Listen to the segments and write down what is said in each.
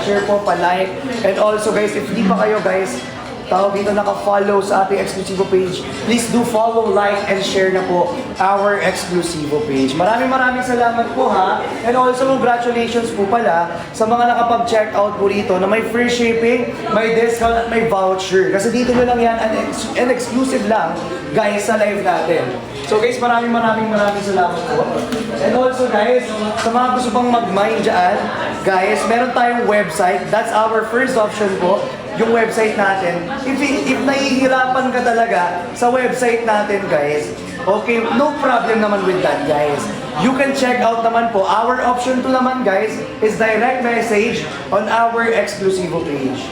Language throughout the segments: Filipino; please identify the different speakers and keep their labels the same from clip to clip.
Speaker 1: share po, pa-like. And also guys, if di pa kayo guys, tawag dito naka-follow sa ating Exclusivo page, please do follow, like, and share na po our Exclusivo page. Maraming salamat po ha. And also congratulations po pala sa mga nakapag-check out po rito na may free shipping, may discount at may voucher. Kasi dito na lang yan and exclusive lang guys sa live natin. So guys, maraming salamat po. And also guys, sa mga gusto pang mag-mine dyan, guys, meron tayong website. That's our first option po, yung website natin. If nahihirapan ka talaga sa website natin guys, okay, no problem naman with that guys. You can check out naman po. Our option 2 naman guys is direct message on our Exclusivo page.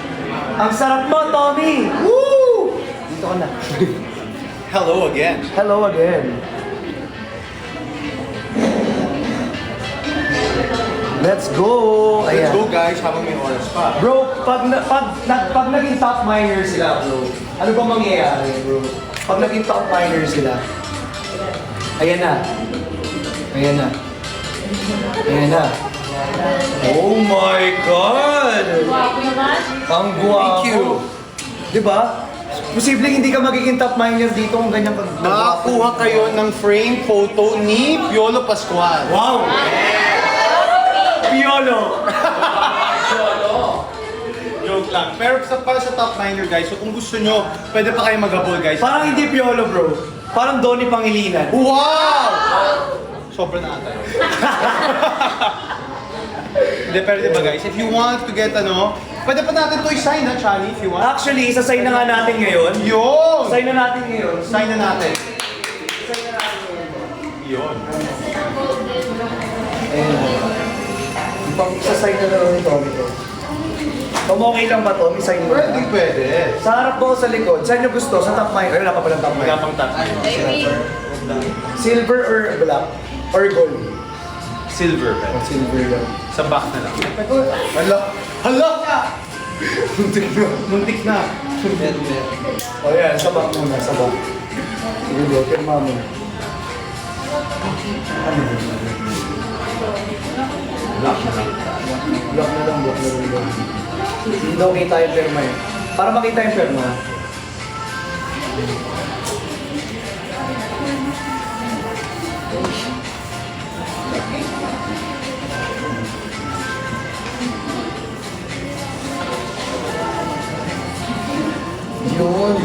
Speaker 1: Ang sarap mo, Tommy! Woo! Dito ka na.
Speaker 2: Hello again.
Speaker 1: Hello again. Let's go!
Speaker 2: Let's go guys, habang may oras pa.
Speaker 1: Bro, pag naging top miner sila, bro, ano ba mangyayari, bro? Pag naging top miner sila, ayan na. Ayan na. Ayan na. Oh my God! Ang guwapo.
Speaker 2: Thank you.
Speaker 1: Diba? Posibleng hindi ka magiging top miner dito kung ganyan ka.
Speaker 2: Makakuha kayo ng frame photo ni Piolo Pascual.
Speaker 1: Wow! Piolo!
Speaker 2: Joke lang. Pero para sa top miner guys, so kung gusto nyo, pwede pa kayo mag-habol guys.
Speaker 1: Parang hindi Piolo, bro. Parang Donnie Pangilinan.
Speaker 2: Wow! Sobra na ata. Hindi, pero diba guys, if you want to get pwede pa natin to i-sign ha, Chani, if you want.
Speaker 1: Actually, isa-sign na nga natin ngayon.
Speaker 2: Yun!
Speaker 1: Sign na natin ngayon.
Speaker 2: Sign na natin.
Speaker 1: Sign na natin ngayon.
Speaker 2: Yun.
Speaker 1: Ayun. Isa-sign na lang ni Tommy to. Kung okay lang ba, Tommy? Sign mo
Speaker 2: Pwede,
Speaker 1: na.
Speaker 2: pwede.
Speaker 1: Sa harap mo o sa likod? Saan nyo gusto? Sa top mine? Ay, wala pa palang top mine.
Speaker 2: Wala pang top.
Speaker 1: Silver or black? Or gold?
Speaker 2: Silver, pero.
Speaker 1: Silver lang.
Speaker 2: Sa back na lang.
Speaker 1: Hala! Hala!
Speaker 2: Muntik na. Muntik na.
Speaker 1: O yan, sabak muna, sabak. Sige bro, pirma mo. Ano yun?
Speaker 2: Black na lang.
Speaker 1: Block na lang, block na lang. Hindi daw kita yung pirma eh. Para makita yung pirma. Yun.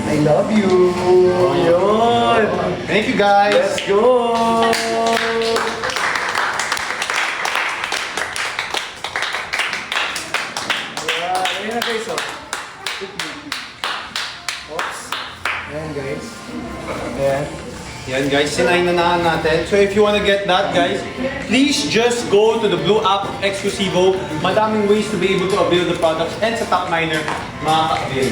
Speaker 1: I love you. Yun.
Speaker 2: Thank you guys.
Speaker 1: Let's go. Ayan na guys, oh. Oops. Ayan guys. Ayan.
Speaker 2: Yan guys, sinay na natin. So if you wanna get that guys, please just go to the Blue App Exclusivo. Madaming ways to be able to avail the products and sa Top Miner, makaka-avail.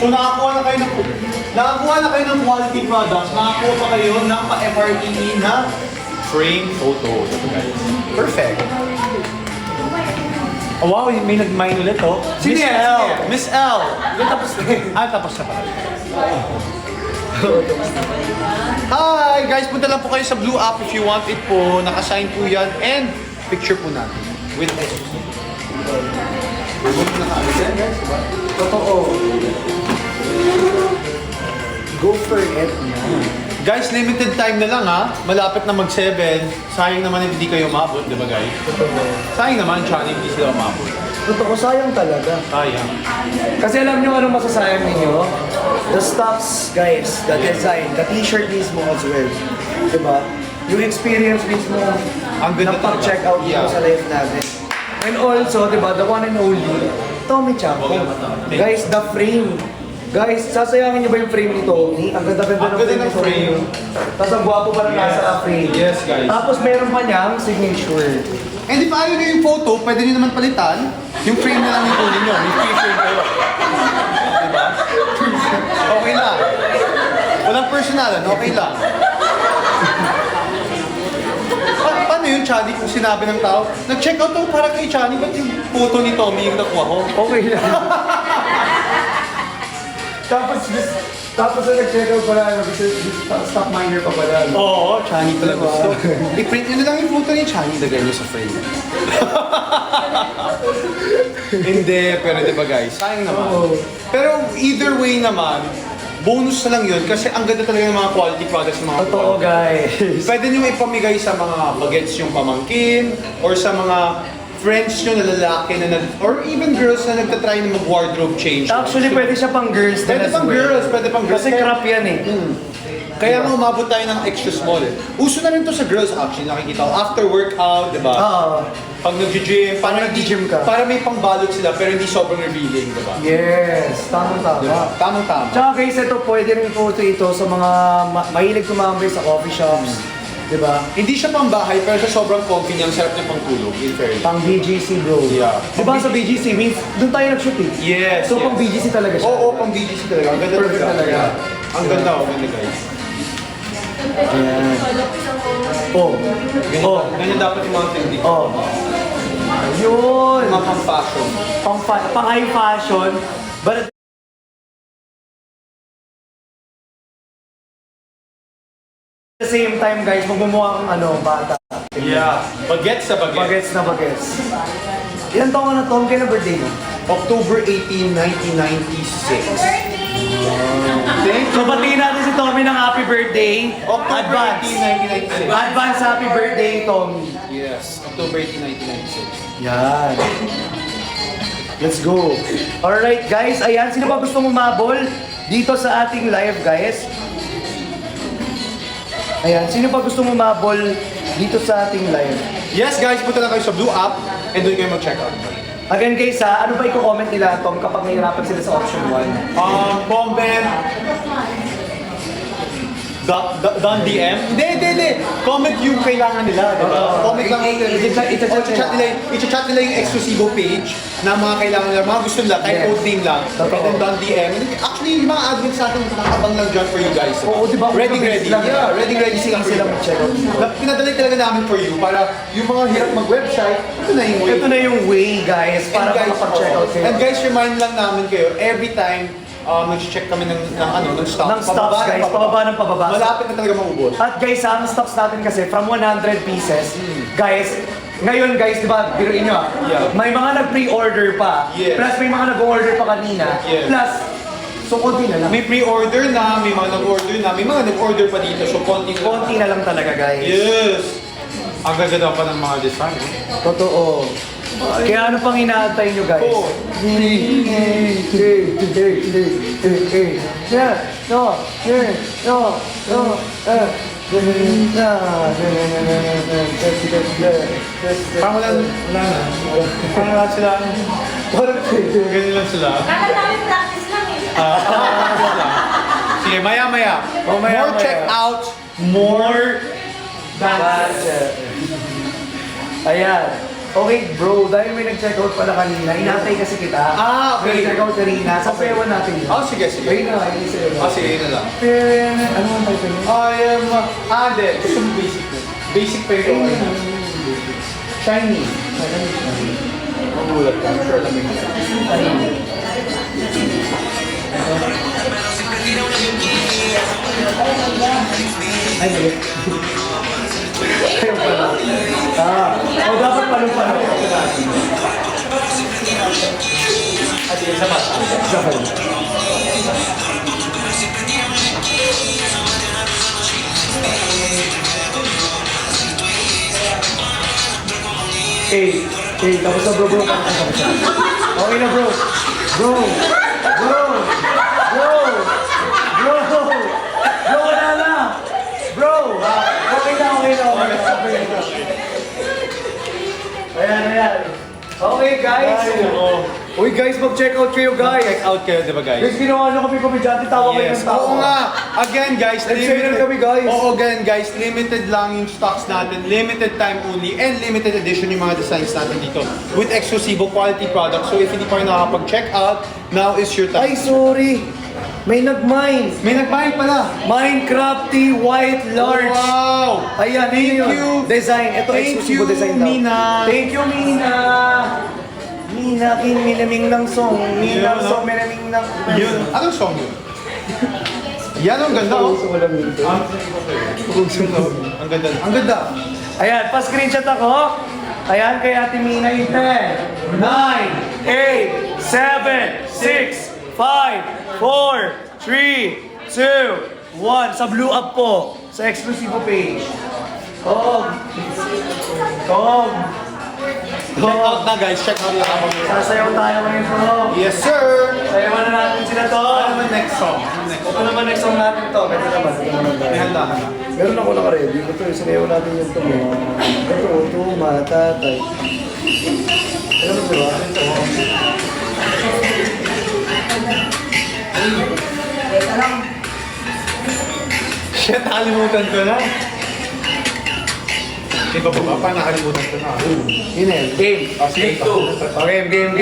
Speaker 2: So nakakuha na kayo ng quality products, nakakuha pa kayo ng pa-FREE na frame photo. Guys. Perfect. Oh wow, may nag-mine ulit oh.
Speaker 1: Sino
Speaker 2: Miss
Speaker 1: yan?
Speaker 2: L.
Speaker 1: Sino yan?
Speaker 2: Miss L.
Speaker 1: Tapos na yun.
Speaker 2: Tapos na pala. Hi guys, punta lang po kayo sa Blue App if you want it po. Naka-sign po yan and picture po natin with Jesus.
Speaker 1: Totoo. Go for it.
Speaker 2: Guys, limited time na lang ha. Malapit na mag-7. Sayang naman if hindi kayo umabot, di ba guys?
Speaker 1: Totoo.
Speaker 2: Sayang naman, Johnny, hindi sila umabot.
Speaker 1: Totoo, sayang talaga.
Speaker 2: Sayang.
Speaker 1: Kasi alam nyo anong masasayang ninyo? The stuffs, guys, the design, the t-shirt mismo as well. Diba? Yung experience mismo
Speaker 2: Ang ganda
Speaker 1: ng pag-check out
Speaker 2: Yeah.
Speaker 1: mo sa live natin. And also, diba, the one and only, Tommy Chapo. Guys, the frame. Guys, sasayangin nyo ba yung frame ni Tommy? Ang ganda-ganda
Speaker 2: Ang ganda ng frame.
Speaker 1: Tapos ang gwapo pa rin nasa frame.
Speaker 2: Yes, guys.
Speaker 1: Tapos meron pa niyang signature.
Speaker 2: And if ayaw nyo yung photo, pwede nyo naman palitan. Yung frame na lang yung ninyo. May free frame kayo. Diba? Okay lang. Walang personalan, okay lang. Paano yun, Chani, kung sinabi ng tao, nag-check out ako para kay Chani, ba't yung photo ni Tommy yung nakuha ko?
Speaker 1: Okay lang. Tapos, Tapos na nag-check out pala, stock miner pa pala.
Speaker 2: Oo, Chani talaga
Speaker 1: Diba?
Speaker 2: gusto. I-print nyo na lang yung photo ni Chani, lagay nyo sa frame. Hindi, pero diba guys, sayang naman.
Speaker 1: Oo.
Speaker 2: Pero either way naman, bonus na lang yun kasi ang ganda talaga ng mga quality products ng mga
Speaker 1: Totoo, guys.
Speaker 2: Pwede nyo ipamigay sa mga bagets yung pamangkin or sa mga friends nyo na lalaki na or even girls na nagtatry na mag-wardrobe change.
Speaker 1: Actually, pwede siya pang girls.
Speaker 2: Pwede pang girls, pwede pang girls.
Speaker 1: Kasi crap yan eh.
Speaker 2: Kaya nga umabot tayo ng extra small eh. Uso na rin to sa girls actually, nakikita ko. After workout, di ba?
Speaker 1: Oo.
Speaker 2: Pag nag-gym, para
Speaker 1: nag-gym ka.
Speaker 2: Para may pangbalot sila pero hindi sobrang revealing, di ba?
Speaker 1: Yes, tamang-tama.
Speaker 2: Diba? Tamang-tama.
Speaker 1: Tsaka guys, ito pwede rin po ito sa mga mahilig tumambay sa coffee shops. Diba?
Speaker 2: Hindi siya pang bahay pero siya sobrang comfy niya, ang sarap niya pang tulog, in fairness.
Speaker 1: Pang BGC bro.
Speaker 2: Yeah.
Speaker 1: Diba sa BGC, means doon tayo nag-shoot eh.
Speaker 2: Yes,
Speaker 1: So
Speaker 2: yes.
Speaker 1: pang BGC talaga siya.
Speaker 2: Oo, pang BGC talaga. Ang ganda
Speaker 1: Perfect talaga.
Speaker 2: Yeah. Ang ganda, ang ganda guys.
Speaker 1: Ayan. Oh. Oh.
Speaker 2: Ganyan dapat yung mga technique.
Speaker 1: Oh. Yun.
Speaker 2: Mga pang fashion.
Speaker 1: Pang high fashion. But at the same time guys, magmumukha kang bata.
Speaker 2: Yeah. Bagets sa bagets.
Speaker 1: Bagets na bagets. Ilan taon ka na Tom? Kailan birthday mo?
Speaker 2: October 18, 1996. Thank
Speaker 1: So batiin natin si Tommy ng happy birthday.
Speaker 2: October
Speaker 1: Advance.
Speaker 2: 18, 1996.
Speaker 1: Advance happy birthday, Tommy.
Speaker 2: Yes, October 18, 1996.
Speaker 1: Yan. Let's go. Alright guys, ayan. Sino ba gusto umabol dito sa ating live guys? Ayan. Sino ba gusto umabol dito sa ating live?
Speaker 2: Yes guys, punta na kayo sa Blue App and doon kayo mag-check out.
Speaker 1: Again guys ano ba i-comment nila Tom kapag nahihirapan sila sa option 1?
Speaker 2: Comment. Don DM? Hindi. Comment yung kailangan nila, di ba? Comment lang. I-chat nila yung exclusive page na mga kailangan nila, mga gusto nila, kahit
Speaker 1: Yes.
Speaker 2: code name lang.
Speaker 1: Totoo.
Speaker 2: And then Don DM. Actually, yung mga admins sa atin, nakabang lang dyan for you guys.
Speaker 1: Oo, di ba?
Speaker 2: Ready. Yeah, ready sila for
Speaker 1: sila
Speaker 2: you.
Speaker 1: mag-check out.
Speaker 2: Pinadali talaga namin for you para yung mga hirap mag-website, ito na yung way.
Speaker 1: Ito na yung way guys para makapag-check out kayo.
Speaker 2: And guys, remind lang namin kayo, every time nag-check kami ng stock.
Speaker 1: Ng stocks guys, pababa ng pababa.
Speaker 2: Malapit na talaga maubos.
Speaker 1: At guys, ang stocks natin kasi from 100 pieces, guys, ngayon guys, di ba, biruin nyo
Speaker 2: Yeah.
Speaker 1: may mga nag-pre-order pa,
Speaker 2: Yes.
Speaker 1: plus may mga nag-order pa kanina,
Speaker 2: Yes.
Speaker 1: plus, so konti na lang.
Speaker 2: May pre-order na, may mga nag-order na, may mga nag-order pa dito, so konti na.
Speaker 1: Konti na lang talaga guys.
Speaker 2: Yes! Ang gaganda pa ng mga design.
Speaker 1: Totoo. Kaya ano pang inaantay nyo guys?
Speaker 2: Oo. Parang wala na. Parang wala sila. Ganyan lang sila.
Speaker 3: Kala namin practice lang eh.
Speaker 2: Sige, maya-maya.
Speaker 1: Maya-maya.
Speaker 2: More check-outs, more
Speaker 1: Budget. Ayan. Okay bro, dahil may nag-check out pala kanina, inatay kasi kita.
Speaker 2: Ah, okay.
Speaker 1: May nag-check out kanina, sasayawan natin yun.
Speaker 2: Sige.
Speaker 1: Ayun na, ayun sa'yo.
Speaker 2: Sige, yun na lang.
Speaker 1: Ano ang title niya?
Speaker 2: I am... Hindi. Gusto mo basic na. Basic pa yun.
Speaker 1: Shiny.
Speaker 2: Magulat ka. I'm sure alam mo yun.
Speaker 1: Ay, hindi. Ayun pala. Dapat palong-palong.
Speaker 2: Sige, sa mata.
Speaker 1: Tapos na bro. Okay na bro. Bro, wala na. Bro, okay na. Ayan. Okay guys. Uy guys, mag-check out kayo guys.
Speaker 2: Check out kayo, di ba guys?
Speaker 1: Guys, ginawa nyo kami komedyante, tawa kayo ng tawa.
Speaker 2: Oo nga. Again guys,
Speaker 1: Nag-share kami, guys.
Speaker 2: Oo, again guys, limited lang yung stocks natin, limited time only, and limited edition yung mga designs natin dito with exclusive quality products. So if hindi pa kayo nakakapag-check out, now is your
Speaker 1: Ay,
Speaker 2: time.
Speaker 1: sorry. May nag-mine.
Speaker 2: May nagbayad pala.
Speaker 1: Minecrafty White Large.
Speaker 2: Wow!
Speaker 1: Ayan,
Speaker 2: Thank
Speaker 1: yun.
Speaker 2: you.
Speaker 1: Design. Ito,
Speaker 2: Thank
Speaker 1: exclusive
Speaker 2: you,
Speaker 1: design daw.
Speaker 2: Mina.
Speaker 1: Thank you, Mina. Mina, minaming ng song. Mina,
Speaker 2: Yun,
Speaker 1: song, minaming ng...
Speaker 2: Yun. Anong song yun? Yan ang ganda, oh.
Speaker 1: Gusto ko lang dito.
Speaker 2: Ang ganda. Ang ganda.
Speaker 1: Ayan, pa-screenshot ako. Ayan, kay Ate Mina yung 10, 9, 8, 7, 6, 5, 4, 3, 2, 1. Sa Blue Up po. Sa exclusive page. Tom.
Speaker 2: Check out na guys, check out na ako.
Speaker 1: Sasayaw tayo ngayon, Tom.
Speaker 2: Yes sir!
Speaker 1: Sayawan na natin sila, Tom.
Speaker 2: Ano naman next song? Ano next
Speaker 1: Ito naman next song natin, Tom. Ito naman
Speaker 2: May
Speaker 1: tayo.
Speaker 2: handa ka na.
Speaker 1: Meron ako naka-ready. Ito yung sinayaw natin yung Tom. Ito, tumatatay. Alam mo diba?
Speaker 2: Shit, nakalimutan ko na. Di ba ba? Parang nakalimutan ko na.
Speaker 1: Inen, game.
Speaker 2: Sige,
Speaker 1: Game.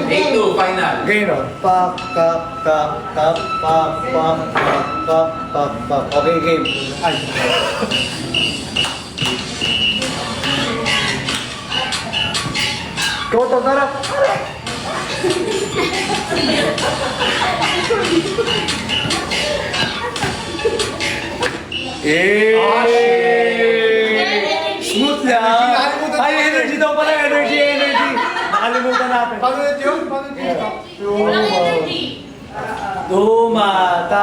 Speaker 4: Take two, final.
Speaker 1: Game, no? Pak, kap, kap, kap, pak, pak, kap, kap, kap, kap. Okay, game.
Speaker 2: Ay.
Speaker 1: Go, Tom, tara. Smooth lang.
Speaker 2: Nakalimutan
Speaker 1: Ay,
Speaker 2: ko.
Speaker 1: energy daw pala. Energy. Nakalimutan natin.
Speaker 2: Paano ulit yun? Paano ulit yun?
Speaker 3: Walang energy.
Speaker 1: Tumatatay,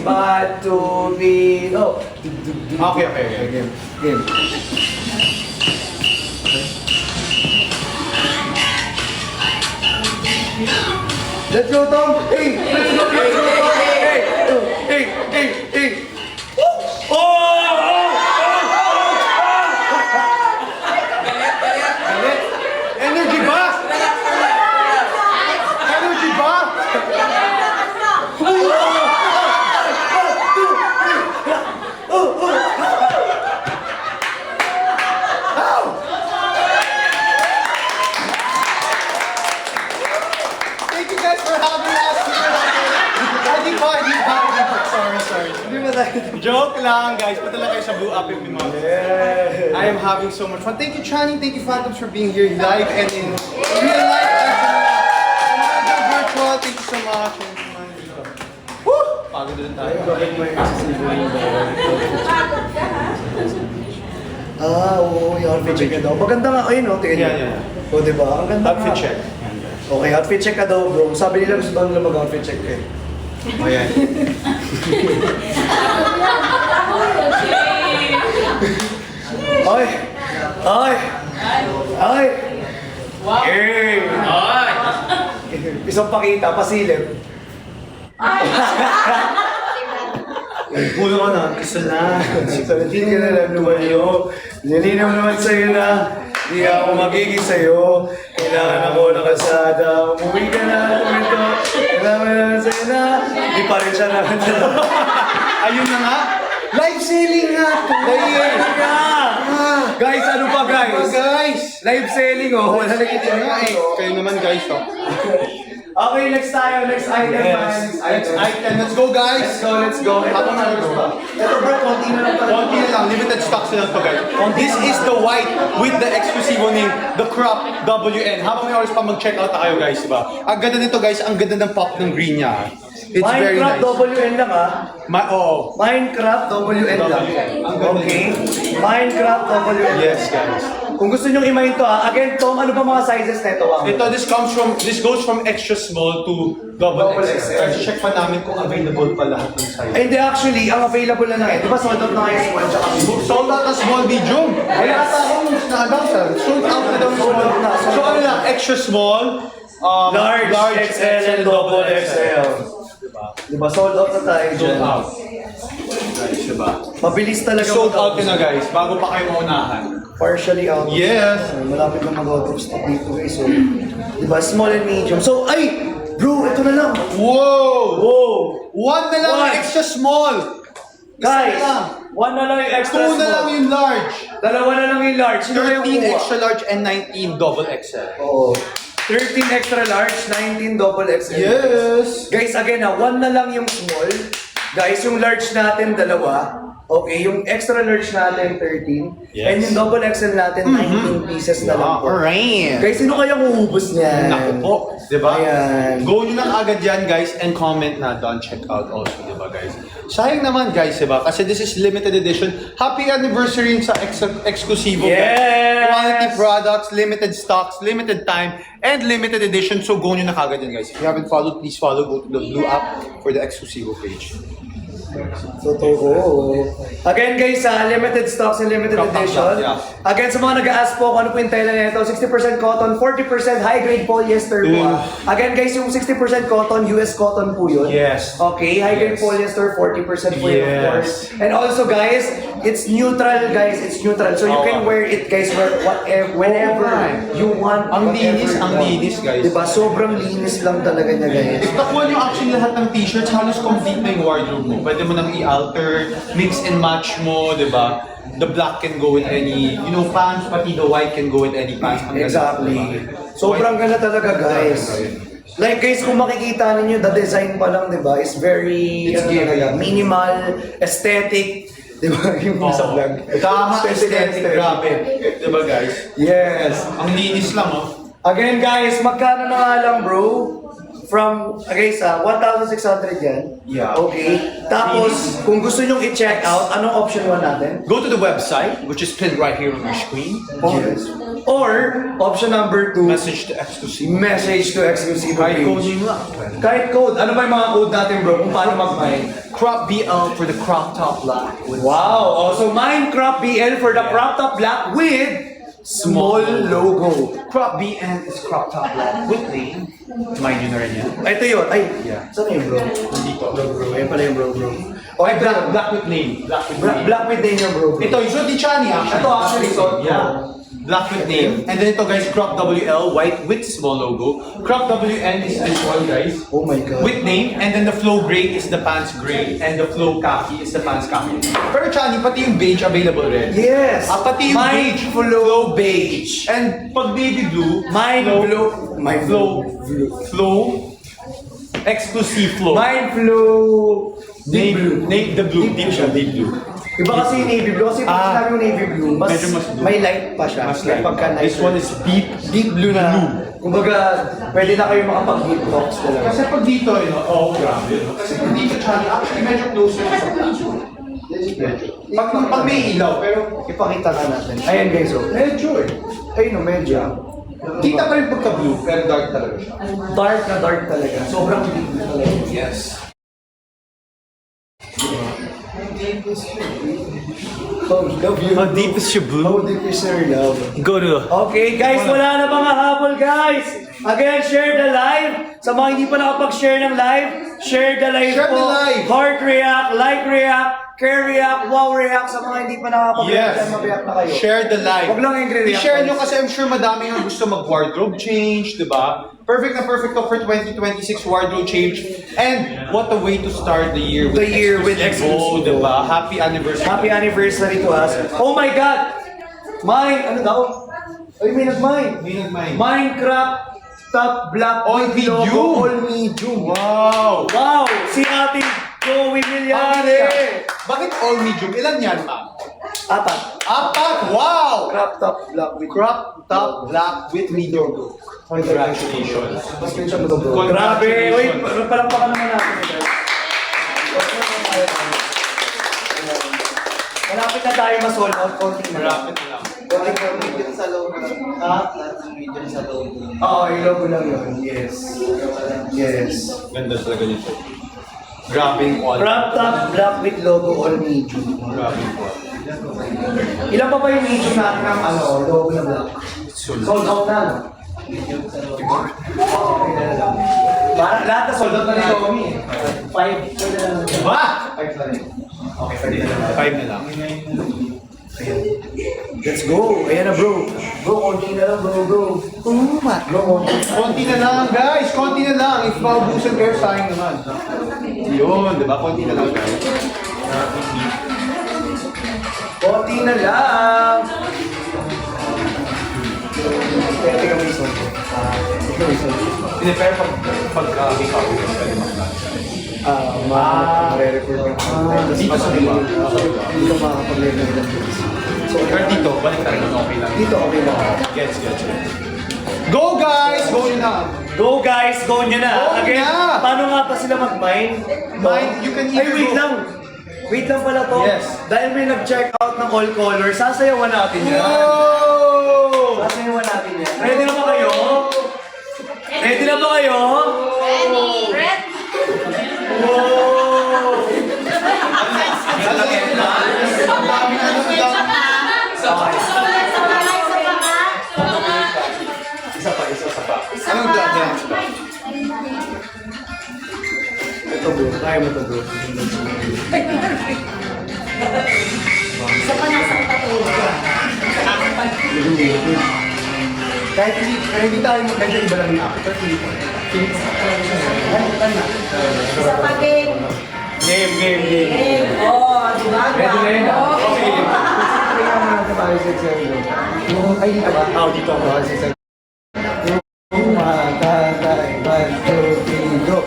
Speaker 1: but to be... Oh.
Speaker 2: Okay.
Speaker 1: Game. Let's go, Tom! Hey! Let's go! Hey!
Speaker 2: Energy ba? Energy ba? Thank you guys for having us. Hindi pa. Sorry.
Speaker 1: Hindi ba tayo?
Speaker 2: Joke lang, guys. Padala kayo sa Blue Up with me, mom. I am having so much fun. Thank you, Channing. Thank you, Phantoms, for being here live and in real life. And virtual. Thank you so much. Woo! Pagod din tayo.
Speaker 1: Oo, yung outfit check ka daw. Maganda nga, ayun, no? Tingnan
Speaker 2: Yeah.
Speaker 1: O, diba? Ang ganda
Speaker 2: Outfit
Speaker 1: nga.
Speaker 2: check.
Speaker 1: Okay, outfit check ka daw, bro. Sabi nila gusto daw nila mag-outfit check eh.
Speaker 2: Ayan.
Speaker 1: Ay! Isang pakita, pasilip. Pulo ka na, isa na. Hindi ka na lang lumayo. Nilinaw naman sa'yo na, di ako magiging sa'yo. Kailangan ako ng kalsada. Umuwi ka na, tumito. Kailangan naman sa'yo na, di pa rin siya naman.
Speaker 2: Ayun na nga.
Speaker 1: Live selling nga! Live nga! Guys, ano pa guys?
Speaker 2: Guys!
Speaker 1: Live selling oh, wala na kita nga eh.
Speaker 2: Kayo naman, guys. Oh.
Speaker 1: Okay, next tayo, next item.
Speaker 2: Yes. Next item. Let's go, guys.
Speaker 1: Let's go. Ito
Speaker 2: Habang
Speaker 1: na
Speaker 2: oras pa.
Speaker 1: Ito bro, konti na lang pala.
Speaker 2: Konti na lang, limited stocks na lang to guys. This is the white with the exclusive name, the crop WN. Habang may oras pa mag-check out tayo guys, diba? Ang ganda nito guys, ang ganda ng pop ng green niya. It's very
Speaker 1: Minecraft
Speaker 2: nice.
Speaker 1: WN lang ah.
Speaker 2: Oo.
Speaker 1: Minecraft WN lang. Okay. Minecraft WN.
Speaker 2: Yes guys.
Speaker 1: Kung gusto nyo imayin to ah, again Tom, ano pa mga sizes nito ah?
Speaker 2: This goes from extra small to double XL. Check pa namin kung available pa lahat ng size.
Speaker 1: Hindi actually, ang available na lang eh. Di ba sold out na kayo small tsaka medium?
Speaker 2: Sold out na small medium. Wala ata akong na-announce. Sold out na daw yung small. So ano lang, extra small,
Speaker 1: Large, XL, and double XL. Diba? Sold out na tayo dyan.
Speaker 2: Sold out. Guys, diba?
Speaker 1: Mabilis talaga.
Speaker 2: Sold out yun na guys, bago pa kayo maunahan.
Speaker 1: Partially out.
Speaker 2: Yes!
Speaker 1: Malapit na mag-out of stock dito guys. So, diba? Small and medium. So, ay! Bro, ito na lang.
Speaker 2: Whoa!
Speaker 1: Whoa!
Speaker 2: One na lang
Speaker 1: One.
Speaker 2: yung extra small!
Speaker 1: Guys,
Speaker 2: Isa lang.
Speaker 1: one na lang yung extra
Speaker 2: Two na
Speaker 1: small.
Speaker 2: lang yung large!
Speaker 1: Dalawa na lang yung large. Sino kayong
Speaker 2: 13
Speaker 1: kuha?
Speaker 2: extra large and 19 double XL.
Speaker 1: Oo. 13 extra large, 19 double XL.
Speaker 2: Yes!
Speaker 1: Guys, again one na lang yung small, Guys, yung large natin, dalawa. Okay, yung extra large natin, 13.
Speaker 2: Yes.
Speaker 1: And yung double XL natin, 19 pieces na lang po.
Speaker 2: Alright.
Speaker 1: Guys, sino kayang uubos niyan?
Speaker 2: Naku po, di ba?
Speaker 1: Ayan.
Speaker 2: Go nyo na agad yan, guys, and comment na doon, check out also, di ba, guys? Sayang naman, guys, di ba? Kasi this is limited edition. Happy anniversary sa Exclusivo.
Speaker 1: Yes!
Speaker 2: Quality products, limited stocks, limited time, and limited edition. So, go nyo na kagad yan, guys. If you haven't followed, please follow. Go to the blue app for the Exclusivo page.
Speaker 1: Totoo. Again guys, limited stocks and limited
Speaker 2: Crop top
Speaker 1: edition.
Speaker 2: top, yeah.
Speaker 1: Again, sa mga nag-ask po kung ano po yung tela nito, 60% cotton, 40% high-grade polyester po. Again guys, yung 60% cotton, US cotton po yun.
Speaker 2: Yes.
Speaker 1: Okay, high-grade
Speaker 2: Yes.
Speaker 1: polyester, 40% po yun, of
Speaker 2: Yes.
Speaker 1: course. And also guys, it's neutral guys, it's neutral. So you can wear it guys whatever, whenever you want.
Speaker 2: Ang
Speaker 1: whatever
Speaker 2: linis,
Speaker 1: you
Speaker 2: ang
Speaker 1: want.
Speaker 2: linis, guys.
Speaker 1: Diba? Sobrang linis lang talaga niya guys.
Speaker 2: If nakuha nyo actually lahat ng t-shirts, halos complete na yung wardrobe mo. Pwede mo nang i-alter, mix and match mo, di ba? The black can go with any, pants, pati the white can go with any pants. Ang ganda,
Speaker 1: Exactly.
Speaker 2: diba?
Speaker 1: Sobrang ganda talaga, guys. Like guys, kung makikita ninyo, the design pa lang, 'di ba, is very
Speaker 2: It's giving.
Speaker 1: minimal, aesthetic, 'di ba? Yung sa vlog.
Speaker 2: Tama, aesthetic, grabe. Di ba, guys?
Speaker 1: Yes.
Speaker 2: Ang linis lang, oh.
Speaker 1: Again, guys, magkano na nga lang, bro? From, guys, 1,600 yan.
Speaker 2: Yeah.
Speaker 1: Okay. Tapos, kung gusto nyong i-check out, anong option 1 natin?
Speaker 2: Go to the website, which is pinned right here on your screen.
Speaker 1: Yes. Or, option number 2,
Speaker 2: Message to Exclusivo.
Speaker 1: message to exclusive
Speaker 2: Kahit
Speaker 1: page.
Speaker 2: code nyo lang.
Speaker 1: Kahit code. Ano ba yung mga code natin, bro? Kung paano mag-mine?
Speaker 2: Crop BL for the crop top black.
Speaker 1: Wow! Oh, so mine crop BL for the crop top black with small logo.
Speaker 2: Crop BN is crop top black with name. Mind nyo na rin yan.
Speaker 1: Ito yun. Ay,
Speaker 2: Yeah.
Speaker 1: saan yun, bro?
Speaker 2: Nandito.
Speaker 1: Bro. Ayan pala yung bro.
Speaker 2: Okay, black with name. Black with name.
Speaker 1: Black with name yung bro.
Speaker 2: Ito, yung suot ni Chani actually.
Speaker 1: Ito actually, suot ko.
Speaker 2: Yeah. Black with name. And then ito guys, crop WL, white with small logo. Crop WN is this one guys.
Speaker 1: Oh my God.
Speaker 2: With name, and then the flow gray is the pants gray, and the flow khaki is the pants khaki. Pero Chani, pati yung beige available rin.
Speaker 1: Yes!
Speaker 2: Pati yung
Speaker 1: Mine
Speaker 2: beige,
Speaker 1: flow beige.
Speaker 2: And pag navy blue,
Speaker 1: Mine flow. Mine
Speaker 2: flow, exclusive flow.
Speaker 1: Mine flow. Deep blue.
Speaker 2: The blue, deep siya, deep blue.
Speaker 1: Iba kasi yung navy blue. Kasi pag sinabi yung navy blue,
Speaker 2: Medyo mas blue.
Speaker 1: may light pa siya.
Speaker 2: Mas light.
Speaker 1: Pagka
Speaker 2: This one is deep
Speaker 1: blue na. Kumbaga, pwede na kayo makapag-deep box talaga.
Speaker 2: Kasi pag dito, grabe. Kasi pag dito, Charlie, actually medyo closer sa plastic. Medyo. Pag may ilaw, pero
Speaker 1: Ipakita ka natin. Ayan guys, oh.
Speaker 2: medyo eh.
Speaker 1: Ayun, oh, medyo.
Speaker 2: Kita pa rin pagka-blue, pero dark talaga siya.
Speaker 1: Dark na dark talaga. Sobrang deep blue talaga.
Speaker 2: Yes.
Speaker 1: Oh, love you.
Speaker 2: How deep is your blue?
Speaker 1: How deep is your love?
Speaker 2: Go to...
Speaker 1: Okay guys, wala na mga habol guys! Again, share the live. Sa mga hindi pa nakapag-share ng live, share the live
Speaker 2: Share
Speaker 1: po.
Speaker 2: the live.
Speaker 1: Heart react, like react, care react, wow react. Sa mga hindi pa nakapag-react,
Speaker 2: Yes.
Speaker 1: mag-react na kayo.
Speaker 2: Share the live.
Speaker 1: Huwag lang i-react.
Speaker 2: I-share nyo kasi I'm sure madami yung gusto mag-wardrobe change, di ba? Perfect na perfect to for 2026 wardrobe change. And what a way to start the year with
Speaker 1: The year with Exclusivo.
Speaker 2: di ba? Happy anniversary.
Speaker 1: Happy anniversary to us. Oh my God! Mine, ano daw? Ay, may nag-mine.
Speaker 2: May nag-mine.
Speaker 1: Minecraft top black
Speaker 2: All
Speaker 1: with
Speaker 2: medium.
Speaker 1: logo, all medium.
Speaker 2: Wow!
Speaker 1: Wow! Si ating Joey Villare!
Speaker 2: Bakit all medium? Ilan yan, ma'am?
Speaker 1: 4.
Speaker 2: Apat! Wow!
Speaker 1: Crop top black with
Speaker 2: Crop top black with medium. Congratulations.
Speaker 1: Screenshot mo to, bro. Grabe! Uy, palampakan naman natin ito. Malapit na tayo ma-sold out. Konting na lang.
Speaker 2: Malapit na lang.
Speaker 1: Medium sa logo. Ha? Medium sa logo. Oo, yung logo lang yun. Yes. Yes.
Speaker 2: Ganda talaga nito. Grabe yung quality.
Speaker 1: Crop top black with logo all medium.
Speaker 2: Grabe yung quality.
Speaker 1: Ilan pa ba yung medium natin ng logo na black? Sold out na. Parang lahat na sold out na rin Tommy. 5.
Speaker 2: Ba?
Speaker 1: 5 na rin.
Speaker 2: Okay, pwede na lang. 5 na lang.
Speaker 1: Let's go! Ayan na bro! Bro, konti na lang bro. Bro, konti.
Speaker 2: Konti na lang, guys! Konti na lang! If maubusan kayo, sayang naman. Yun, di ba? Konti na lang, guys.
Speaker 1: Konti na lang! Teka, may sold.
Speaker 2: Hindi, pero pagka ikaw, pwede mag-lunch.
Speaker 1: Ma-record ka.
Speaker 2: Dito sa diba?
Speaker 1: Dito makakapag-record ka. So,
Speaker 2: Pero dito, balik tayo ng okay lang.
Speaker 1: dito okay lang.
Speaker 2: Gets. Go guys! Go nyo na!
Speaker 1: Go guys, go nyo na.
Speaker 2: Go
Speaker 1: Again,
Speaker 2: na!
Speaker 1: paano nga pa sila mag-mine?
Speaker 2: Mine, you can
Speaker 1: Ay,
Speaker 2: either
Speaker 1: wait
Speaker 2: go.
Speaker 1: lang. Wait lang pala to.
Speaker 2: Yes.
Speaker 1: Dahil may nag-check out ng all colors, sasayawan natin yan.
Speaker 2: Whoa!
Speaker 1: Sasayawan natin yan. Ready na ba kayo? Ready na ba kayo?
Speaker 3: Red.
Speaker 1: Wow! Isa pa.
Speaker 2: Anong dance ba?
Speaker 1: Ito bro, kaya mo to bro.
Speaker 3: Isa pa nasa patulog.
Speaker 1: Kahit hindi tayo medyo iba lang na. Pero hindi pa.
Speaker 3: Isa pa game.
Speaker 1: Game.
Speaker 3: Oh, di ba?
Speaker 1: Ready na yun?
Speaker 3: Okay.
Speaker 1: Kaya mo lang sa pari sa bro. Ay, dito ba? Dito ako. Matatay, 1, 2, 3, go!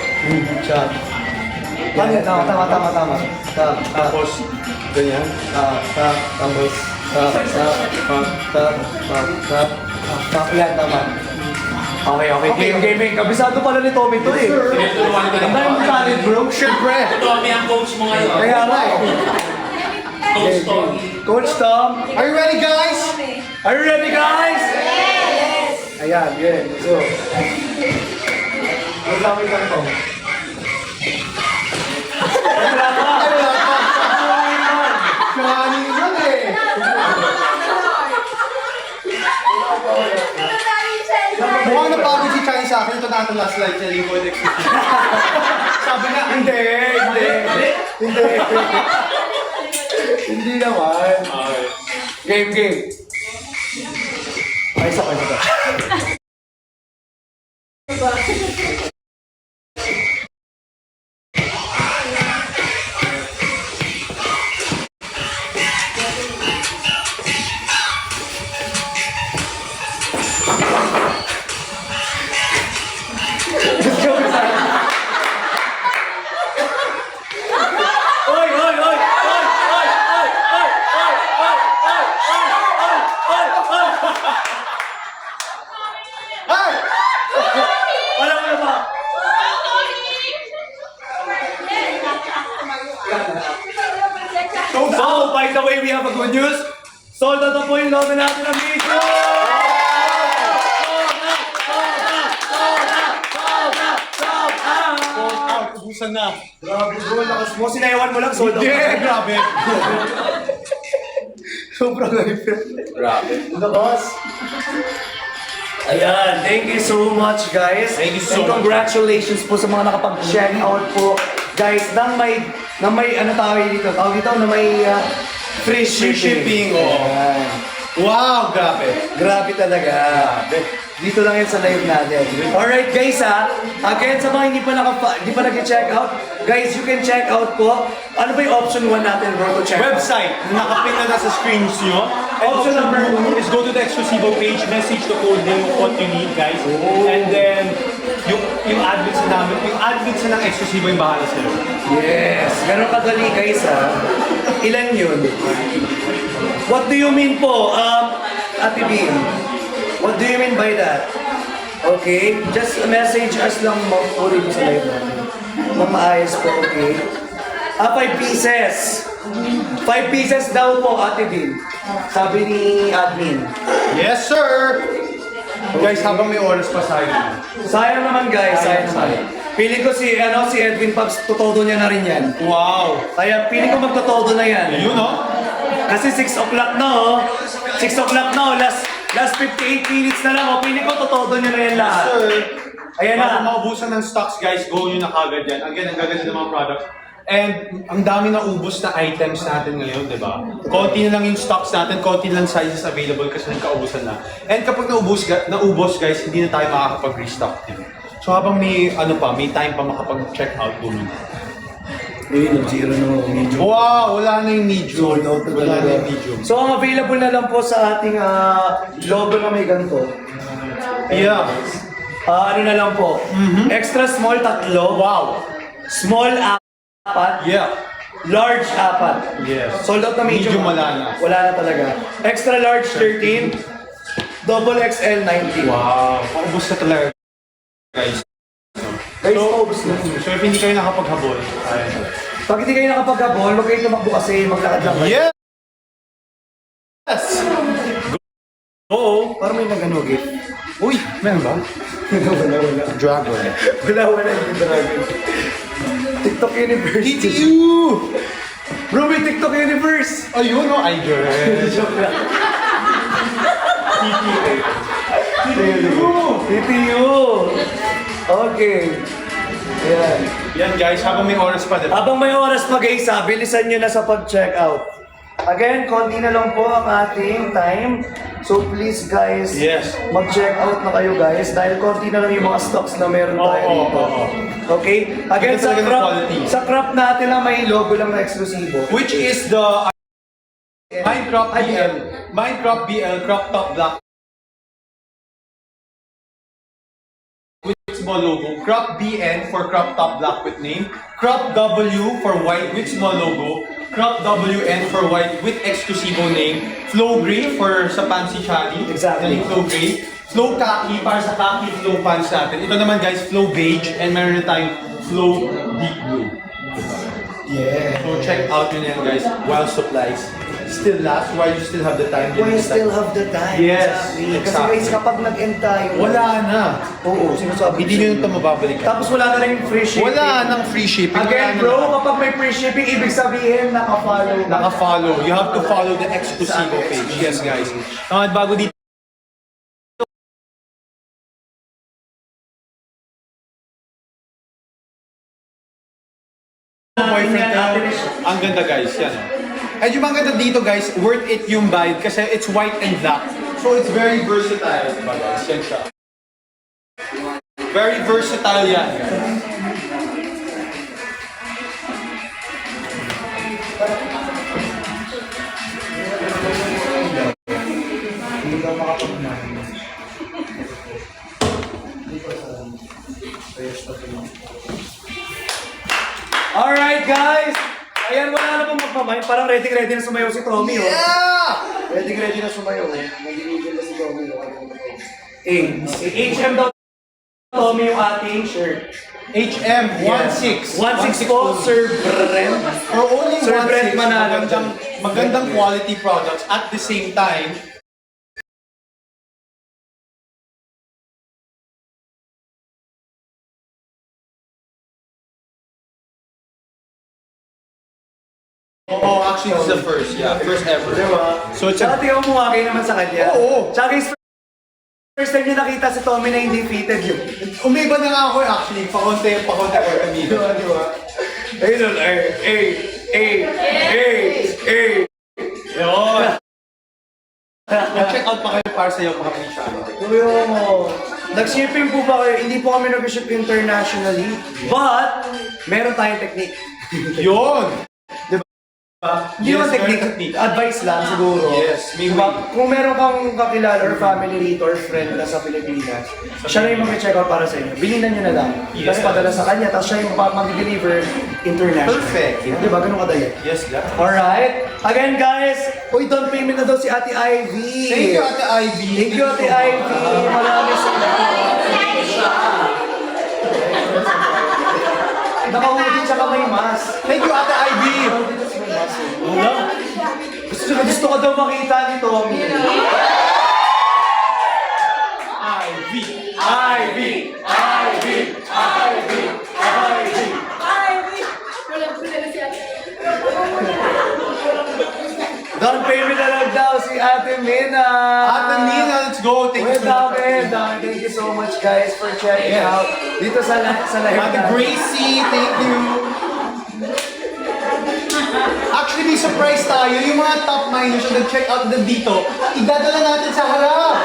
Speaker 1: Shot. Tama.
Speaker 2: Tapos, ganyan.
Speaker 1: Tapos, yan, tama. Okay. Game. Kabisado pala ni Tommy to eh.
Speaker 4: Tinuturuan ko
Speaker 1: Ang
Speaker 4: ng
Speaker 1: dami mo talent bro. Siyempre.
Speaker 4: Tommy ang coach mo ngayon.
Speaker 1: Kaya nga eh.
Speaker 4: Coach Tommy.
Speaker 1: Coach Tom,
Speaker 2: Are you ready guys?
Speaker 1: are you ready guys? Ayan, yun. So, maglamit lang to. Wala pa.
Speaker 2: Kani yun eh! Mukhang napagod si Chai sa akin. Ito na ang last slide niya. Yung code Sabi na,
Speaker 1: Hindi. Hindi naman. Game. Ay, isa pa. Wala ba? So, by the way, we have a good news. Sold out na po yung logo natin ng video!
Speaker 2: ubusan na.
Speaker 1: Grabe bro, lakas mo. Sinayawan mo lang, sold out.
Speaker 2: Yeah, grabe.
Speaker 1: Sobrang life.
Speaker 4: Grabe.
Speaker 1: Lakas. Ayan, thank you so much guys.
Speaker 2: Thank you so
Speaker 1: And
Speaker 2: much.
Speaker 1: congratulations po sa mga nakapag-check out po. Guys, nang may ano tawag dito? Tawag dito na may free shipping.
Speaker 2: oh.
Speaker 1: Ayan.
Speaker 2: Wow, grabe.
Speaker 1: Grabe talaga. Dito lang yan sa live natin. Alright guys again sa mga hindi pa nag-check out, guys, you can check out po. Ano ba yung option 1 natin bro to check out?
Speaker 2: Website, nakapin na nasa screens nyo.
Speaker 1: Option number
Speaker 2: 2 is go to the Exclusivo page, message the code name of what you need, guys. And then, yung admins na namin, yung admins na ng Exclusivo yung bahala sa'yo.
Speaker 1: Yes, ganun kadali guys Ilan yun? What do you mean po, Ate Bean? What do you mean by that? Okay, just message us lang mo po rin sa live natin. Nang maayos po, okay? 5 pieces. 5 pieces daw po, Ate Bean. Sabi ni admin.
Speaker 2: Yes, sir! Guys, habang may oras pa sa'yo.
Speaker 1: Sayang naman guys, sayang naman. Piling ko si Edwin Pops, tutodo niya na rin yan.
Speaker 2: Wow!
Speaker 1: Kaya piling ko magtutodo na yan.
Speaker 2: Yun, no?
Speaker 1: Kasi 6 o'clock na 6 o'clock na last 58 minutes na lang piling ko tutodo niya na yan lahat.
Speaker 2: Sir,
Speaker 1: Ayan
Speaker 2: para
Speaker 1: na.
Speaker 2: maubusan ng stocks, guys, go nyo na kagad yan. Again, ang gaganda ng mga products. And ang dami na ubos na items natin ngayon, di ba? Konti na lang yung stocks natin, konti lang sizes available kasi nagkaubusan na. And kapag naubos guys, hindi na tayo makakapag-restock. Diba? So habang may time pa makapag-check out po nyo.
Speaker 1: Ayun, zero na medium.
Speaker 2: Wow! Wala na yung medium.
Speaker 1: Sold out na
Speaker 2: Wala na
Speaker 1: talaga.
Speaker 2: yung medium.
Speaker 1: So ang available na lang po sa ating logo na may ganito.
Speaker 2: Yeah.
Speaker 1: Ano na lang po. Extra small 3.
Speaker 2: Wow.
Speaker 1: Small 4.
Speaker 2: Yeah.
Speaker 1: Large 4.
Speaker 2: Yes.
Speaker 1: Sold out na medium.
Speaker 2: Medium wala na.
Speaker 1: Wala na talaga. Extra large 13. Double XL 19.
Speaker 2: Wow. Paubos na talaga, guys.
Speaker 1: Guys, paubos na.
Speaker 2: So if hindi kayo nakapaghabol, ayun.
Speaker 1: Pag hindi kayo nakapagkabol, huwag kayo tumakbo kasi maglakad lang kayo.
Speaker 2: Yes! Oo.
Speaker 1: Parang may nagano gift.
Speaker 2: Uy, meron ba?
Speaker 1: wala.
Speaker 2: Dragon.
Speaker 1: Wala yung dragon. TikTok Universe.
Speaker 2: TTU!
Speaker 1: Bro, may TikTok Universe!
Speaker 2: Ayun o, I guess.
Speaker 1: Joke lang. TTU! Okay. Ayan.
Speaker 2: Yan guys, habang may oras pa, diba?
Speaker 1: Habang may oras pa guys, bilisan nyo na sa pag-check out. Again, konti na lang po ang ating time. So please guys,
Speaker 2: Yes.
Speaker 1: mag-check out na kayo guys dahil konti na lang yung mga stocks na meron tayo dito. Okay? Again,
Speaker 2: Ganda talaga ng quality.
Speaker 1: sa crop natin lang may logo lang na eksklusibo.
Speaker 2: Which is the Minecraft BL. Minecraft BL crop top black. With small logo. Crop BN for crop top black with name. Crop W for white with small logo. Crop WN for white with exclusivo name. Flow Gray for sa Pansy Chali.
Speaker 1: Exactly.
Speaker 2: Flow Gray. Flow Khaki para sa khaki flow pants natin. Ito naman guys, Flow Beige and meron na tayong Flow Deep Blue.
Speaker 1: Yeah.
Speaker 2: So check out yun yan guys while supplies still last, while you still have the time.
Speaker 1: Why still have the time?
Speaker 2: Yes,
Speaker 1: Exactly. Kasi
Speaker 2: exactly.
Speaker 1: guys, kapag nag-end tayo,
Speaker 2: Wala na.
Speaker 1: Oo, sinasabi.
Speaker 2: Hindi nyo ito mababalikan.
Speaker 1: Tapos wala na rin free shipping.
Speaker 2: Wala nang free shipping.
Speaker 1: Again
Speaker 2: Wala na
Speaker 1: bro,
Speaker 2: lang.
Speaker 1: kapag may free shipping, ibig sabihin naka-follow.
Speaker 2: Naka-follow. You have to follow the exclusive page. Yes guys. Bago dito. Boyfriend ka. Ang ganda guys. Yan. And yung mga ganda dito guys, worth it yung bayad kasi it's white and black. So it's very versatile. Diba guys? Yan siya. Very versatile yan guys.
Speaker 1: Alright guys! Ayan, wala na pong magmamay. Parang ready na sumayaw si Tommy, oh.
Speaker 2: Yeah!
Speaker 1: Ready na sumayaw, eh. Nagigigil na si Tommy, oh. HM daw Tommy yung ating shirt.
Speaker 2: HM 16.
Speaker 1: 1.6 po, Sir Brent.
Speaker 2: For only
Speaker 1: Sir
Speaker 2: 1.6,
Speaker 1: Brent Manalo.
Speaker 2: magandang quality products at the same time. Oh, actually, this is the first. Yeah, first ever.
Speaker 1: Diba?
Speaker 2: So it's
Speaker 1: Tsaka
Speaker 2: a...
Speaker 1: tingnan mo mukha naman sa kanya.
Speaker 2: Oo.
Speaker 1: Tsaka guys, first time niya nakita si Tommy na hindi fitted yun.
Speaker 2: Umiba na nga ako actually. Pakonte ko kami.
Speaker 1: Diba? Ayun nun,
Speaker 2: Yun. Check out pa kayo para sa'yo mga pinishano.
Speaker 1: Kuya mo, nag-shipping po ba kayo? Hindi po kami nag-ship internationally, but meron tayong technique.
Speaker 2: Yun!
Speaker 1: Hindi
Speaker 2: Yes,
Speaker 1: naman
Speaker 2: meron
Speaker 1: technique,
Speaker 2: technique.
Speaker 1: advice lang siguro.
Speaker 2: Yes, may
Speaker 1: Diba?
Speaker 2: way.
Speaker 1: Kung meron kang kakilala or family rito or friend na sa Pilipinas, siya na yung mag-check out para sa inyo. Bilinan nyo na lang.
Speaker 2: Yes.
Speaker 1: Tapos padala sa kanya, tapos siya yung mag-deliver international.
Speaker 2: Perfect. Yeah.
Speaker 1: Diba? Ganun kadali.
Speaker 2: Yes, guys.
Speaker 1: Alright. Again guys, uy, down payment na daw si Ate Ivy.
Speaker 2: Thank you, Ate Ivy.
Speaker 1: Thank you, Ate Ivy. Maraming salamat. Naka-hoodie tsaka may mask.
Speaker 2: Thank you, Ate Ivy.
Speaker 1: Wala. Gusto ko daw makita ni Tommy.
Speaker 2: Ivy.
Speaker 1: Ivy! Ivy! Ivy! Ivy! Down payment na lang daw si Ate Mina.
Speaker 2: Ate Nina, let's go. Thank you
Speaker 1: Well,
Speaker 2: so much.
Speaker 1: Thank you so much guys for checking
Speaker 2: Yes.
Speaker 1: out dito sa live
Speaker 2: Ate
Speaker 1: natin.
Speaker 2: Gracie, thank you. Actually, may surprise tayo. Yung mga top miners na nag-check out na dito, idadala natin sa harap.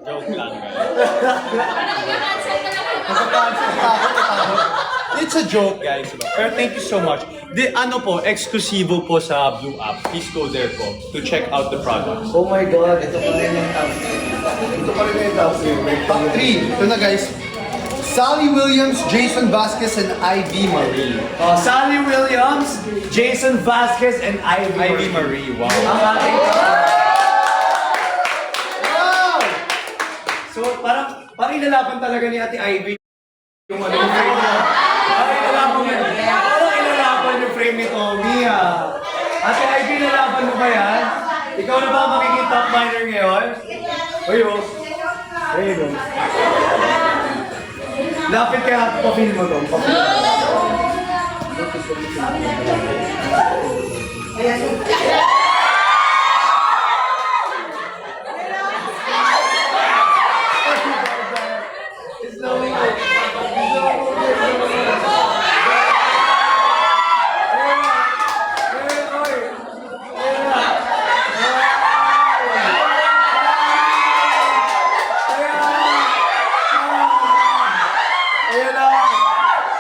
Speaker 2: Joke lang, guys. It's a joke. joke, guys. Diba? Pero thank you so much. Ano po, eksklusibo po sa Blue App. Please go there po to check out the products.
Speaker 1: Oh my God, ito pa rin yung top. Ito pa rin yung top.
Speaker 2: Top 3. Ito na, guys. Sally Williams, Jason Vasquez, and Ivy Marie.
Speaker 1: Sally Williams, Jason Vasquez, and
Speaker 2: Ivy Marie, wow.
Speaker 1: Ang ating
Speaker 2: Wow!
Speaker 1: So, parang ilalaban talaga ni Ate Ivy yung ano yung frame niya. Parang ilalaban yung frame ni Tommy, ha. Ate Ivy, ilalaban mo ba yan? Ikaw na ba ang magiging top miner ngayon? Ayun. Ayun. Lapit kaya pa-feel mo to.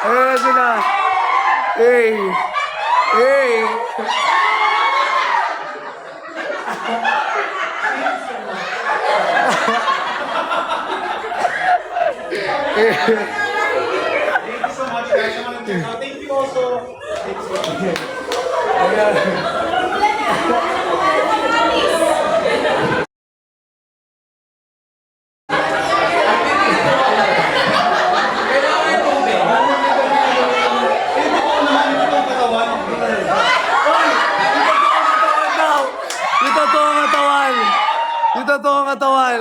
Speaker 1: Ayan sila. Hey. Hey.
Speaker 2: Thank you so much, guys. I want to check out. Thank you also.
Speaker 1: Yung totoong katawan. Yung totoong katawan.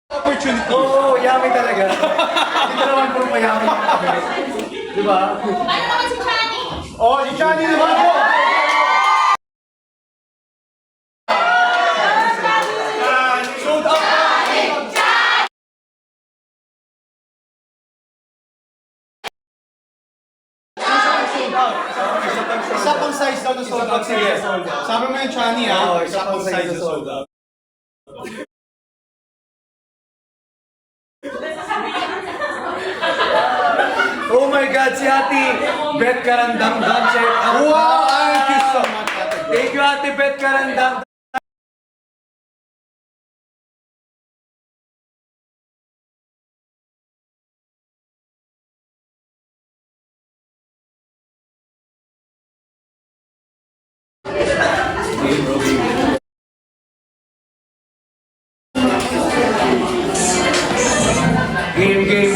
Speaker 2: Opportunity.
Speaker 1: Oo, yummy talaga. Hindi naman puro mayami. Diba?
Speaker 5: Paano naman si Chani?
Speaker 2: Oh, si Johnny naman po. Sold out. Isa pang size daw na sold out. Sige. Sabi mo yung Chani, ha?
Speaker 1: Oo,
Speaker 2: Isa pang size na sold out.
Speaker 1: Oh my God, si Ate Bet Karandang Dancer.
Speaker 2: Wow! Thank you so much, Ate.
Speaker 1: Thank you, Ate Bet Karandang.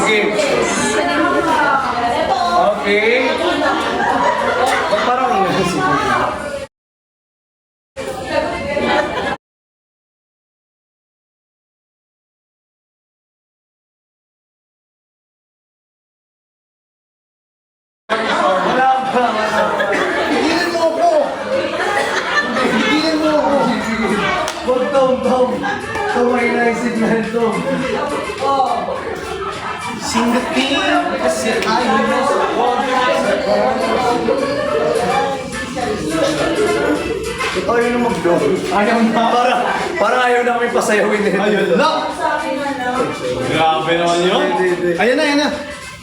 Speaker 1: Game. Okay. Parang ingay si Wala pa.
Speaker 2: Higilin mo ako! Higilin mo ako!
Speaker 1: Huwag Tom. Tumay na yung segmento.
Speaker 2: Sing the theme kasi ayaw mo sa
Speaker 1: Ito ayaw na mag-blow.
Speaker 2: Ayaw na.
Speaker 1: Parang ayaw na kami pasayawin eh.
Speaker 2: Ayun na! Grabe naman yun.
Speaker 1: Hindi.
Speaker 2: Ayan na.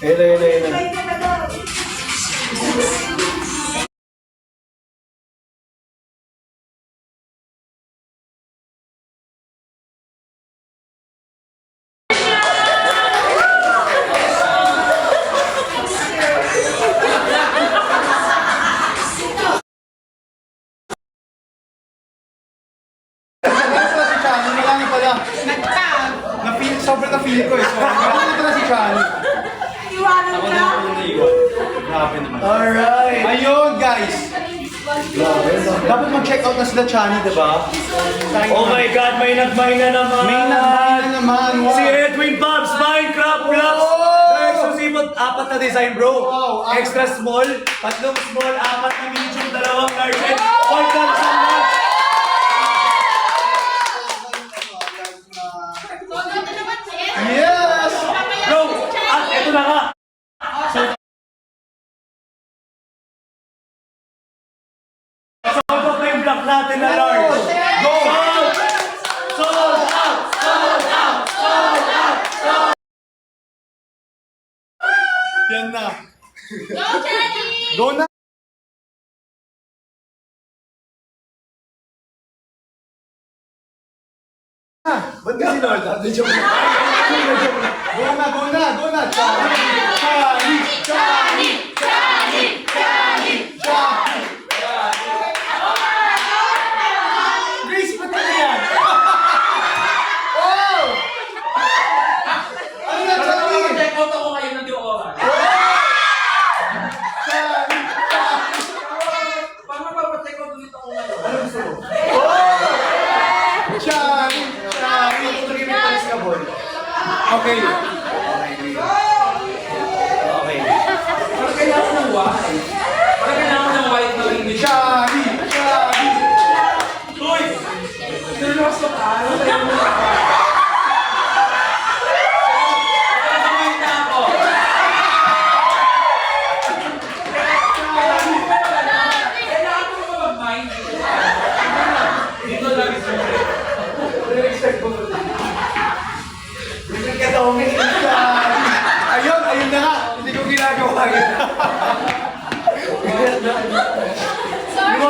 Speaker 1: Ayun na.
Speaker 2: Sobrang na-feel ko eh. Nandito na si Chani.
Speaker 3: Iwanan
Speaker 2: Ako
Speaker 3: ka.
Speaker 2: na ako naiwan. Grabe naman.
Speaker 1: Alright.
Speaker 2: Ayun, guys. Dapat mag-check out na sila Chani, diba?
Speaker 1: Oh my God, may nagmay na naman.
Speaker 2: May nagmay na naman. Wow.
Speaker 1: Si Edwin Bobs, Minecraft Blocks.
Speaker 2: Oh!
Speaker 1: Na exclusive, 4 na design, bro.
Speaker 2: Wow.
Speaker 1: Extra small, 3 small, 4 na medium, 2 large, 1 large.
Speaker 2: Yes!
Speaker 1: Bro, at eto na nga.
Speaker 2: product natin na large. Go! Sold out! Yan na.
Speaker 5: Go, Jenny!
Speaker 2: Go na!
Speaker 1: Ba't kasi Lord? Medyo
Speaker 2: Go na! Charlie! Grace, ba't ka yan? Oh! Ano na, Charlie?
Speaker 4: Check out ako ngayon ng Dioran. Paano mapapacheck out ulit ako ngayon?
Speaker 2: Charlie!
Speaker 1: Tutuloy mo palis ka, boy.
Speaker 2: Okay.
Speaker 1: Okay.
Speaker 4: Parang kailangan ng white. Parang kailangan ng white na ring.
Speaker 2: Charlie!
Speaker 4: Uy! Seryoso ka? Ano tayo mo? Nakasamayin na ako. Kailangan mo ba mag-mind? Dito lang is
Speaker 2: Ayun na nga. Hindi ko ginagawa yun.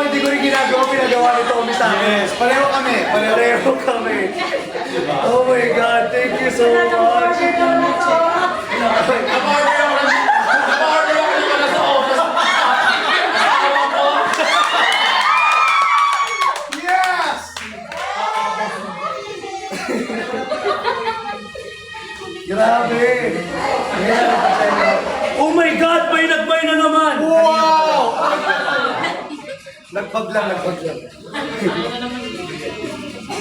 Speaker 1: Hindi ko rin ginagawa, pinagawa ni Tommy sa akin.
Speaker 2: Yes, pareho kami.
Speaker 1: Pareho kami. Oh my God, thank you so much.
Speaker 4: na-order ako pala sa office.
Speaker 2: Yes!
Speaker 1: Grabe. Oh my God, may nag-buy na naman.
Speaker 2: Wow!
Speaker 1: Nagpag lang.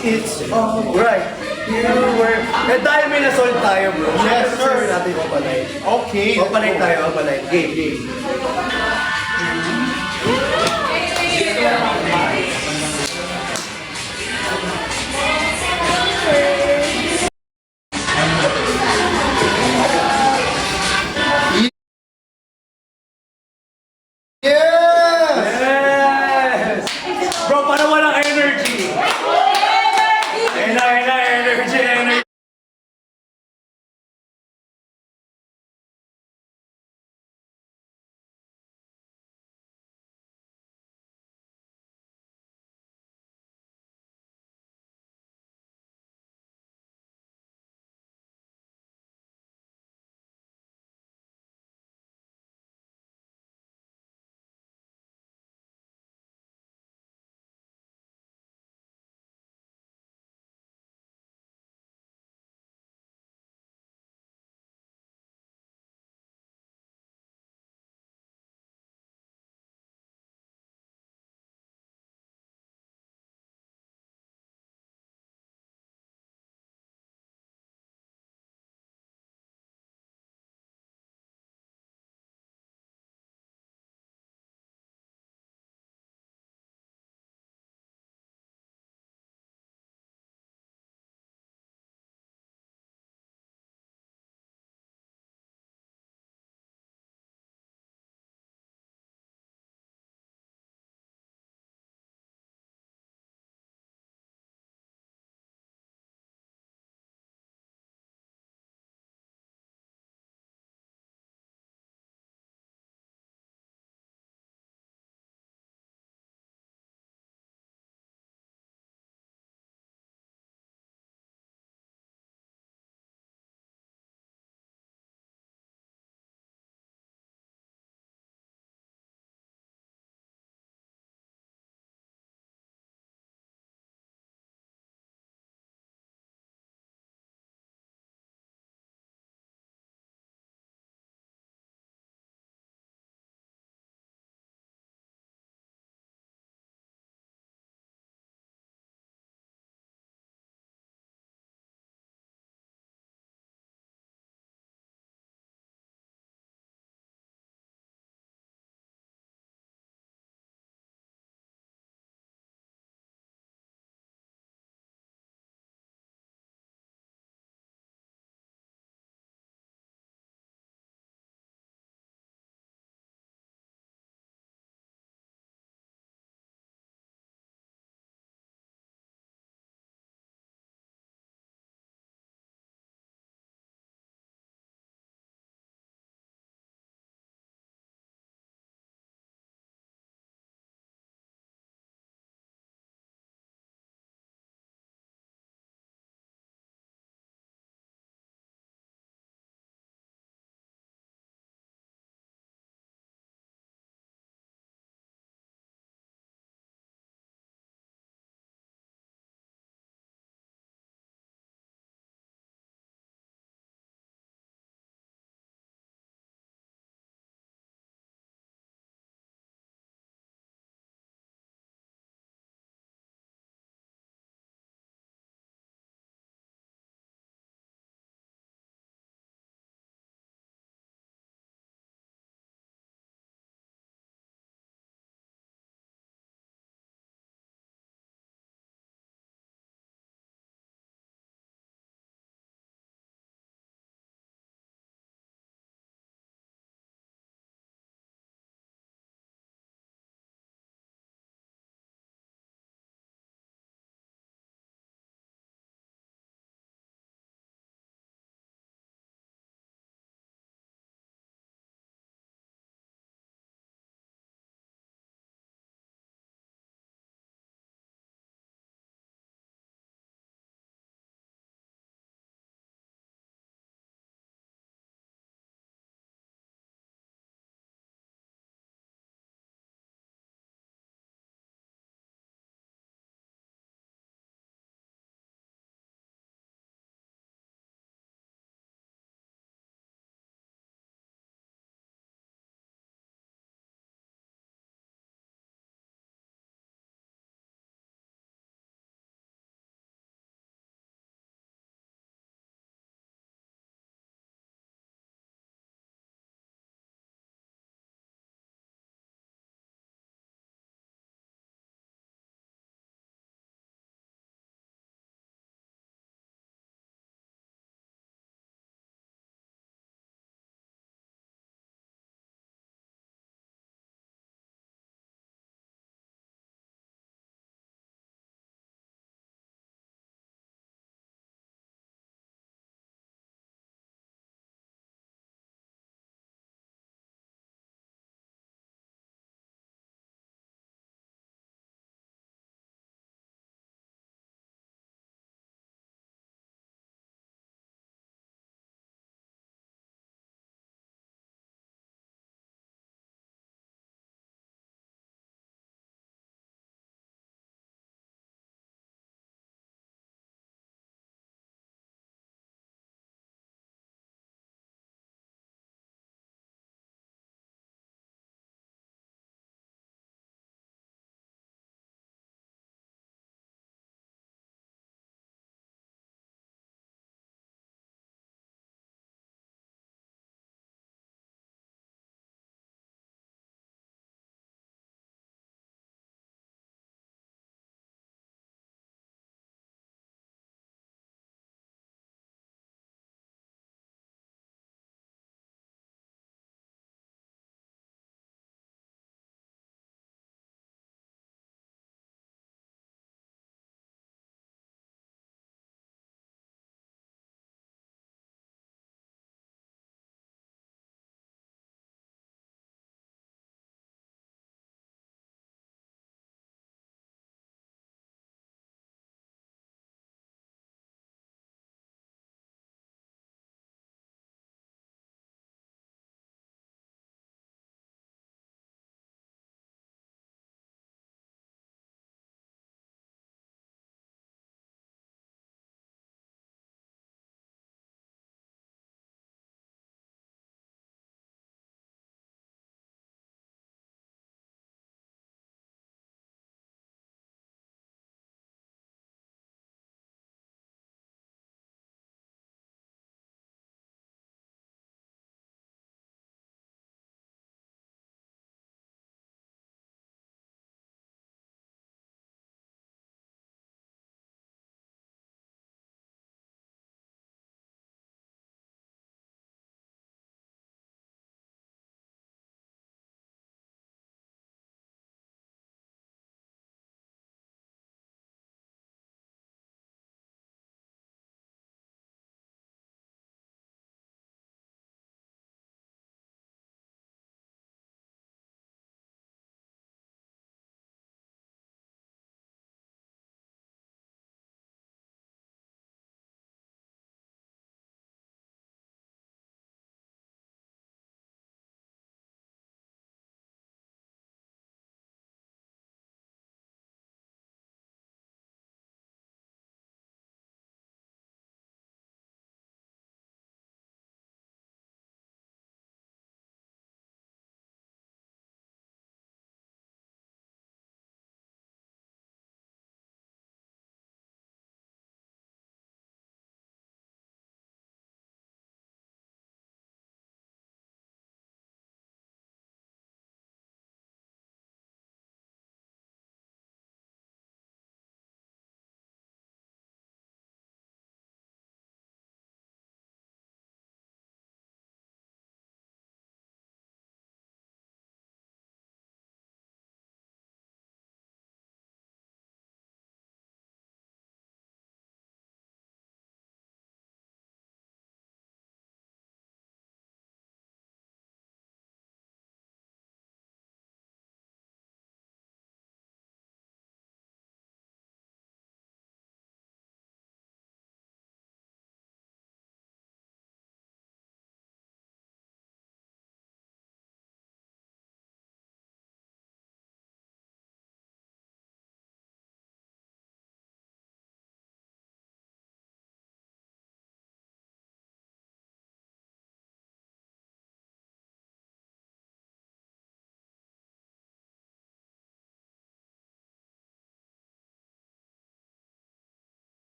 Speaker 1: It's alright. You were... dahil may nasold tayo, bro.
Speaker 2: Yes, sir.
Speaker 1: Sabi natin papalay.
Speaker 2: Okay.
Speaker 1: Papalay tayo, papalay. Game.